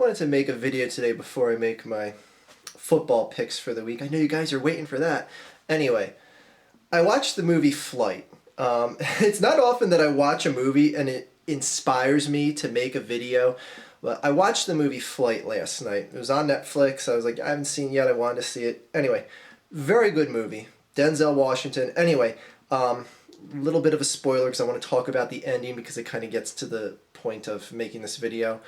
wanted to make a video today before I make my football picks for the week. I know you guys are waiting for that. Anyway, I watched the movie Flight. It's not often that I watch a movie and it inspires me to make a video, but I watched the movie Flight last night. It was on Netflix. I was like, I haven't seen it yet. I wanted to see it. Anyway, very good movie. Denzel Washington. Anyway, little bit of a spoiler because I want to talk about the ending because it kind of gets to the point of making this video.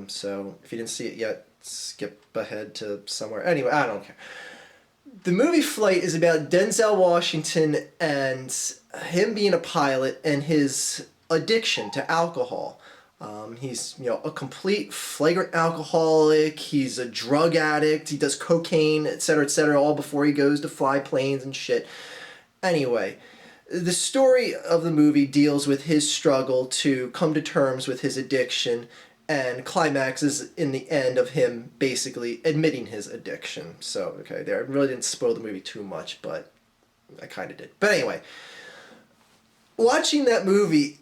So if you didn't see it yet, skip ahead to somewhere. Anyway, I don't care. The movie Flight is about Denzel Washington and him being a pilot and his addiction to alcohol. He's, a complete flagrant alcoholic. He's a drug addict. He does cocaine, etc., all before he goes to fly planes and shit. Anyway, the story of the movie deals with his struggle to come to terms with his addiction and climaxes in the end of him basically admitting his addiction. So, okay, there, I really didn't spoil the movie too much, but I kind of did. But anyway, watching that movie,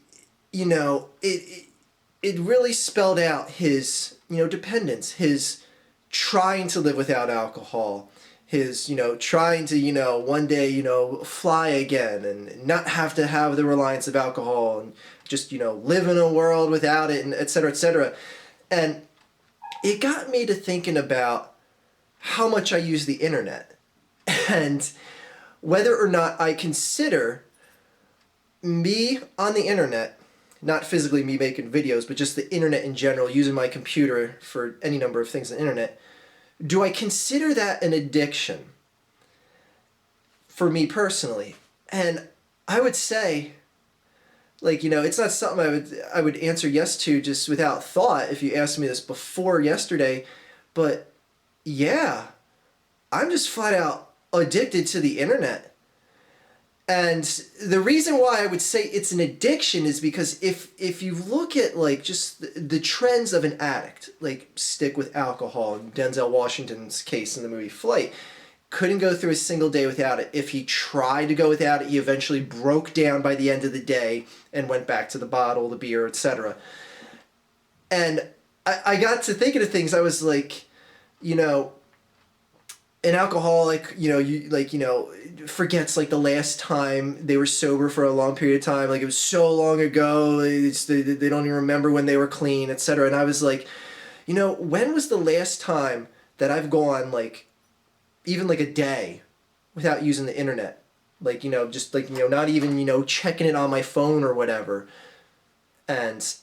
it really spelled out his, dependence, his trying to live without alcohol, his, trying to, one day, fly again and not have to have the reliance of alcohol and just, live in a world without it and et cetera, et cetera. And it got me to thinking about how much I use the internet and whether or not I consider me on the internet, not physically me making videos, but just the internet in general, using my computer for any number of things on the internet. Do I consider that an addiction for me personally? And I would say, it's not something I would answer yes to just without thought if you asked me this before yesterday. But yeah, I'm just flat out addicted to the internet. And the reason why I would say it's an addiction is because if you look at just the trends of an addict, stick with alcohol, in Denzel Washington's case in the movie Flight, couldn't go through a single day without it. If he tried to go without it, he eventually broke down by the end of the day and went back to the bottle, the beer, etc. And I got to thinking of things. I was like, an alcoholic, forgets the last time they were sober for a long period of time. It was so long ago, they don't even remember when they were clean, etc. And I was like, when was the last time that I've gone even a day without using the internet? Not even, checking it on my phone or whatever. And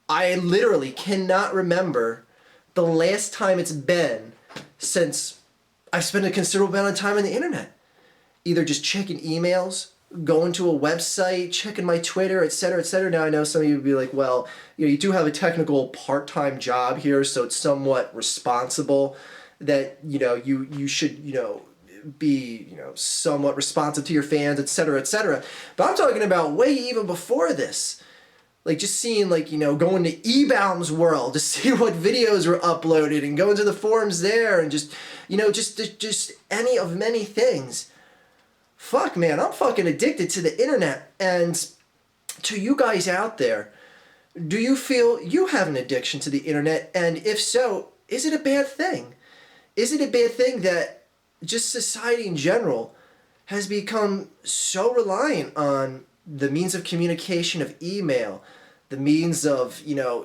I literally cannot remember the last time it's been since I spent a considerable amount of time on the internet. Either just checking emails, going to a website, checking my Twitter, etc., etc. Now I know some of you would be like, well, you do have a technical part-time job here, so it's somewhat responsible that, you should, be, somewhat responsive to your fans, etc., etc. But I'm talking about way even before this. Just seeing, going to eBaum's World to see what videos were uploaded and going to the forums there and just, just any of many things. Fuck, man, I'm fucking addicted to the internet. And to you guys out there, do you feel you have an addiction to the internet? And if so, is it a bad thing? Is it a bad thing that just society in general has become so reliant on the means of communication of email, the means of,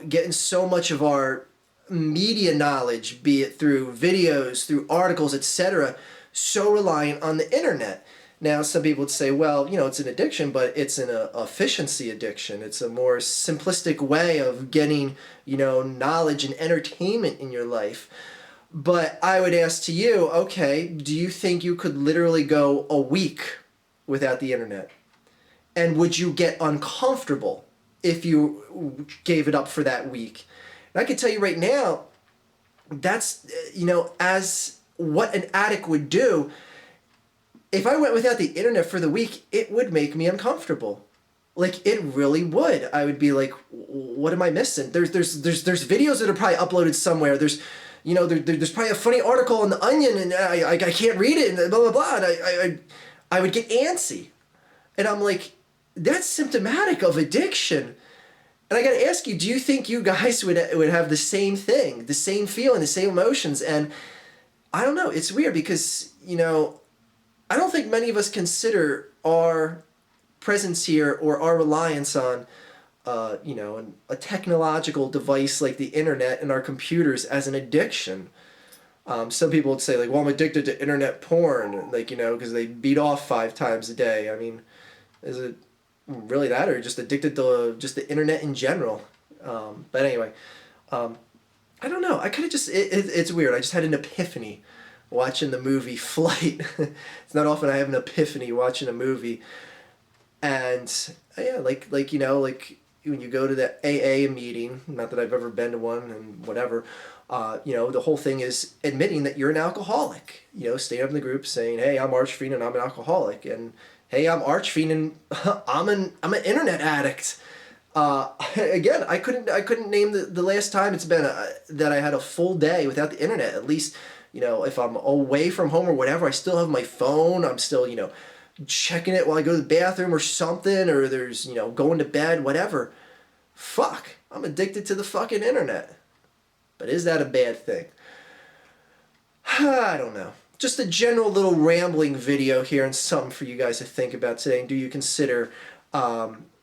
getting so much of our media knowledge, be it through videos, through articles, etc., so reliant on the internet? Now, some people would say, well, it's an addiction, but it's an efficiency addiction. It's a more simplistic way of getting, knowledge and entertainment in your life. But I would ask to you, okay, do you think you could literally go a week without the internet? And would you get uncomfortable if you gave it up for that week? And I can tell you right now, that's, as what an addict would do. If I went without the internet for the week, it would make me uncomfortable. It really would. I would be like, what am I missing? There's videos that are probably uploaded somewhere. There's probably a funny article on The Onion and I can't read it and blah, blah, blah. And I would get antsy. And I'm like, that's symptomatic of addiction. And I gotta ask you, do you think you guys would have the same thing, the same feeling, the same emotions? And I don't know, it's weird because, I don't think many of us consider our presence here or our reliance on, a technological device like the internet and our computers as an addiction. Some people would say, like, well, I'm addicted to internet porn, like, because they beat off 5 times a day. I mean, is it really that, or just addicted to just the internet in general? But anyway, I don't know. I kind of just, it's weird. I just had an epiphany watching the movie Flight. It's not often I have an epiphany watching a movie. And yeah, like when you go to the AA meeting, not that I've ever been to one and whatever, the whole thing is admitting that you're an alcoholic. Staying up in the group saying, "Hey, I'm Archfiend and I'm an alcoholic," and "Hey, I'm Archfiend and I'm an internet addict." Again, I couldn't name the last time it's been that I had a full day without the internet. At least, if I'm away from home or whatever, I still have my phone. I'm still, checking it while I go to the bathroom or something, or there's, going to bed, whatever. Fuck, I'm addicted to the fucking internet. But is that a bad thing? I don't know. Just a general little rambling video here and something for you guys to think about today. Do you consider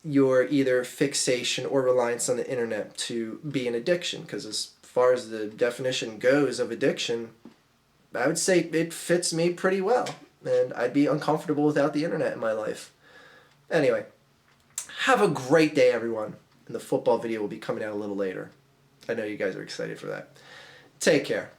your either fixation or reliance on the internet to be an addiction? Because as far as the definition goes of addiction, I would say it fits me pretty well. And I'd be uncomfortable without the internet in my life. Anyway, have a great day, everyone. And the football video will be coming out a little later. I know you guys are excited for that. Take care.